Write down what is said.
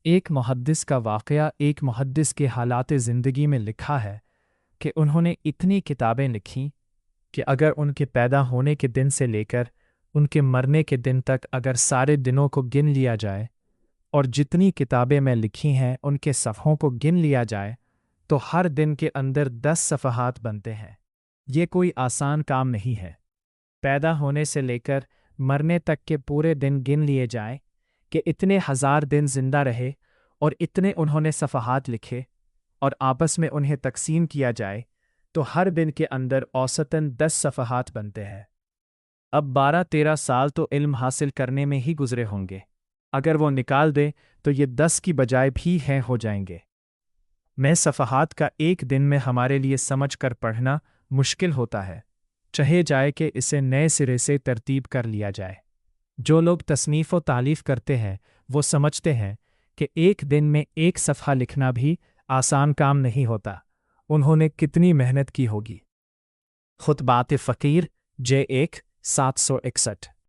ایک محدث کا واقعہ ایک محدث کے حالات زندگی میں لکھا ہے کہ انہوں نے اتنی کتابیں لکھیں کہ اگر ان کے پیدا ہونے کے دن سے لے کر ان کے مرنے کے دن تک اگر سارے دنوں کو گن لیا جائے اور جتنی کتابیں میں لکھی ہیں ان کے صفحوں کو گن لیا جائے تو ہر دن کے اندر 10 صفحات بنتے ہیں۔ یہ کوئی آسان کام نہیں ہے۔ پیدا ہونے سے لے کر مرنے تک کے پورے دن گن لیے جائیں کہ اتنے ہزار دن زندہ رہے اور اتنے انہوں نے صفحات لکھے اور آپس میں انہیں تقسیم کیا جائے تو ہر دن کے اندر اوسطاً 10 صفحات بنتے ہیں۔ اب 12-13 سال تو علم حاصل کرنے میں ہی گزرے ہوں گے۔ اگر وہ نکال دے تو یہ 10 کی بجائے بھی ہیں ہو جائیں گے۔ میں صفحات کا ایک دن میں ہمارے لیے سمجھ کر پڑھنا مشکل ہوتا ہے، چاہے جائے کہ اسے نئے سرے سے ترتیب کر لیا جائے۔ جو لوگ تصنیف و تالیف کرتے ہیں وہ سمجھتے ہیں کہ ایک دن میں ایک صفحہ لکھنا بھی آسان کام نہیں ہوتا، انہوں نے کتنی محنت کی ہوگی۔ خطبات فقیر J1 761